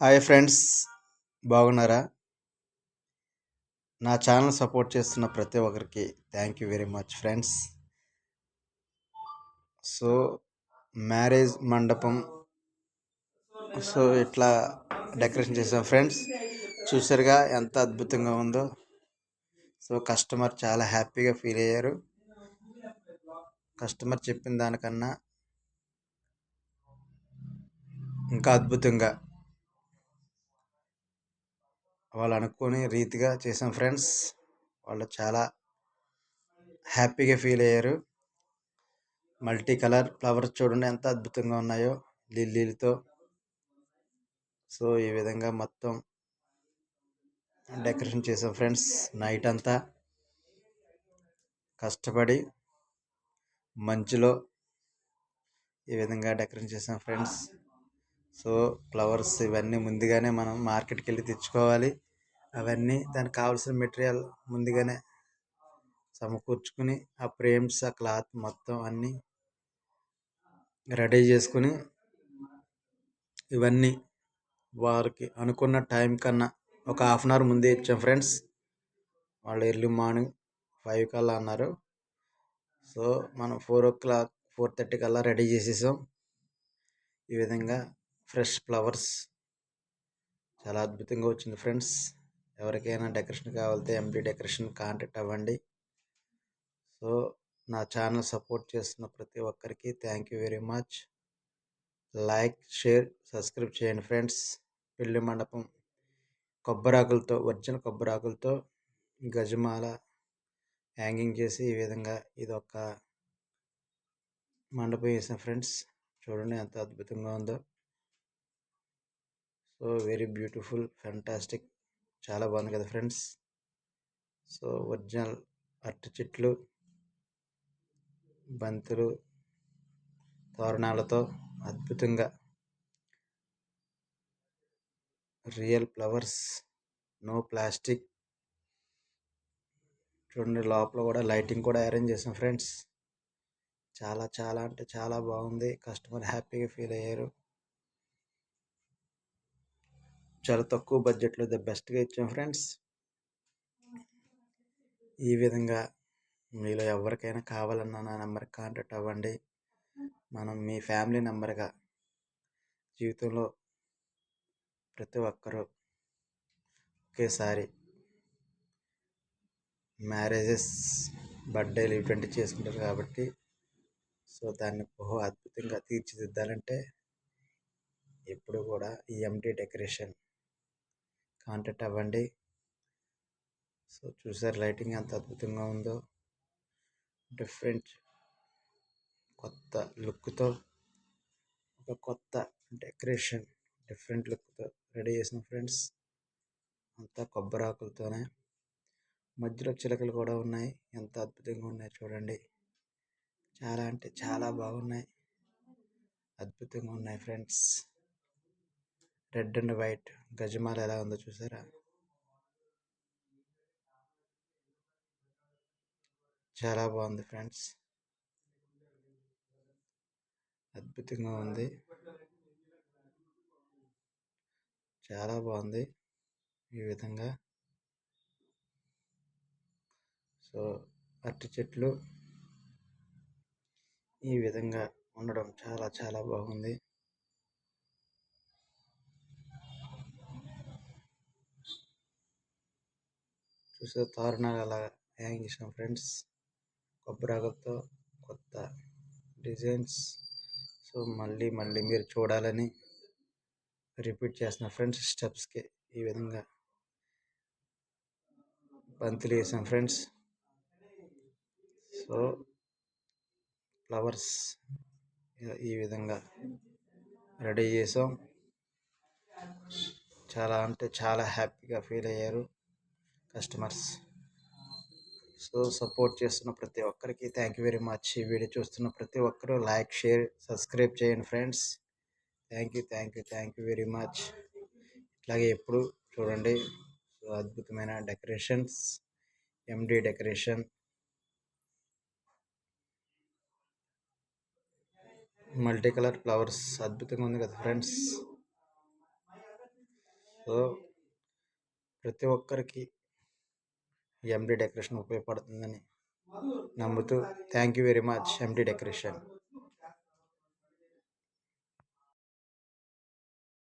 Hi friends, బాగున్నారా? నా channel support చేస్తున్న ప్రతి ఒక్కరికి thank you very much friends. So marriage మండపం ఇట్లా డెకరేషన్ చేసాం ఫ్రెండ్స్. చూసారుగా ఎంత అద్భుతంగా ఉందో. సో కస్టమర్ చాలా హ్యాపీగా ఫీల్ అయ్యారు. కస్టమర్ చెప్పిన దానికన్నా ఇంకా అద్భుతంగా వాళ్ళు అనుకునే రీతిగా చేసాం ఫ్రెండ్స్. వాళ్ళు చాలా హ్యాపీగా ఫీల్ అయ్యారు. మల్టీ కలర్ ఫ్లవర్స్ చూడండి ఎంత అద్భుతంగా ఉన్నాయో లిల్లీలతో. సో ఈ విధంగా మొత్తం డెకరేషన్ చేసాం ఫ్రెండ్స్. నైట్ అంతా కష్టపడి మంచులో ఈ విధంగా డెకరేషన్ చేసాం ఫ్రెండ్స్. సో ఫ్లవర్స్ ఇవన్నీ ముందుగానే మనం మార్కెట్కి వెళ్ళి తెచ్చుకోవాలి. అవన్నీ దానికి కావాల్సిన మెటీరియల్ ముందుగానే సమకూర్చుకుని ఆ ఫ్రేమ్స్ ఆ క్లాత్ మొత్తం అన్నీ రెడీ చేసుకుని ఇవన్నీ వారికి అనుకున్న టైం కన్నా ఒక హాఫ్ అన్ అవర్ ముందే ఇచ్చాం ఫ్రెండ్స్. వాళ్ళు ఎర్లీ మార్నింగ్ 5 కల్లా అన్నారు. సో మనం 4:30 కల్లా రెడీ చేసేసాం. ఈ విధంగా ఫ్రెష్ ఫ్లవర్స్ చాలా అద్భుతంగా వచ్చింది ఫ్రెండ్స్. ఎవరికైనా డెకరేషన్ కావాలంటే ఎండి డెకరేషన్ కాంటాక్ట్ అవ్వండి. సో నా ఛానల్ సపోర్ట్ చేస్తున్న ప్రతి ఒక్కరికి thank you very much. Like, share, subscribe చేయండి ఫ్రెండ్స్. పెళ్లి మండపం కొబ్బరాకులతో, ఒరిజినల్ కొబ్బరాకులతో గజమాల హ్యాంగింగ్ చేసి ఈ విధంగా ఇదొక మండపం వేసాం ఫ్రెండ్స్. చూడండి ఎంత అద్భుతంగా ఉందో. సో వెరీ బ్యూటిఫుల్, ఫ్యాంటాస్టిక్, చాలా బాగుంది కదా ఫ్రెండ్స్. సో ఒరిజినల్ అరటి చెట్లు, బంతులు, తోరణాలతో అద్భుతంగా రియల్ ఫ్లవర్స్, నో ప్లాస్టిక్. చూడండి లోపల కూడా లైటింగ్ కూడా అరేంజ్ చేసాం ఫ్రెండ్స్. చాలా చాలా అంటే చాలా బాగుంది. కస్టమర్ హ్యాపీగా ఫీల్ అయ్యారు. చాలా తక్కువ బడ్జెట్లో ద బెస్ట్గా ఇచ్చాం ఫ్రెండ్స్. ఈ విధంగా మీలో ఎవరికైనా కావాలన్నా నా నెంబర్కి కాంటాక్ట్ అవ్వండి. మనం మీ ఫ్యామిలీ నెంబర్గా జీవితంలో ప్రతి ఒక్కరూ ఒకేసారి మ్యారేజెస్, బర్త్డేలు ఇటువంటి చేసుకుంటారు కాబట్టి సో దాన్ని బహు అద్భుతంగా తీర్చిదిద్దాలంటే ఎప్పుడు కూడా ఈ ఎండి డెకరేషన్ కాంటాక్ట్ అవ్వండి. సో చూసారు లైటింగ్ ఎంత అద్భుతంగా ఉందో. డిఫరెంట్ కొత్త లుక్తో ఒక కొత్త డెకరేషన్ డిఫరెంట్ లుక్తో రెడీ చేసిన ఫ్రెండ్స్. అంతా కొబ్బరాకులతోనే, మధ్యలో చిలకలు కూడా ఉన్నాయి. ఎంత అద్భుతంగా ఉన్నాయి చూడండి. చాలా అంటే చాలా బాగున్నాయి, అద్భుతంగా ఉన్నాయి ఫ్రెండ్స్. రెడ్ అండ్ వైట్ గజమాల ఎలా ఉందో చూసారా? చాలా బాగుంది ఫ్రెండ్స్, అద్భుతంగా ఉంది, చాలా బాగుంది. ఈ విధంగా సో అరటి చెట్లు ఈ విధంగా ఉండడం చాలా చాలా బాగుంది. చూసే తోరణాలు అలా హ్యాంగ్ చేసాం ఫ్రెండ్స్. కొబ్బరాకులతో కొత్త డిజైన్స్. సో మళ్ళీ మళ్ళీ మీరు చూడాలని రిపీట్ చేస్తున్న ఫ్రెండ్స్. స్టెప్స్కి ఈ విధంగా బంతులు వేసాం ఫ్రెండ్స్. సో ఫ్లవర్స్ ఈ విధంగా రెడీ చేసాం. చాలా అంటే చాలా హ్యాపీగా ఫీల్ అయ్యారు కస్టమర్స్. సో సపోర్ట్ చేస్తున్న ప్రతి ఒక్కరికి థ్యాంక్ యూ వెరీ మచ్. ఈ వీడియో చూస్తున్న ప్రతి ఒక్కరూ లైక్, షేర్, సబ్స్క్రైబ్ చేయండి friends. Thank you very much. ఇట్లాగే ఎప్పుడు చూడండి. సో అద్భుతమైన డెకరేషన్స్, ఎండి డెకరేషన్, మల్టీ కలర్ ఫ్లవర్స్ అద్భుతంగా ఉంది కదా ఫ్రెండ్స్. సో ప్రతి ఒక్కరికి ఎండి డెకరేషన్ ఉపయోగపడుతుందని నమ్ముతూ thank you very much MD decoration.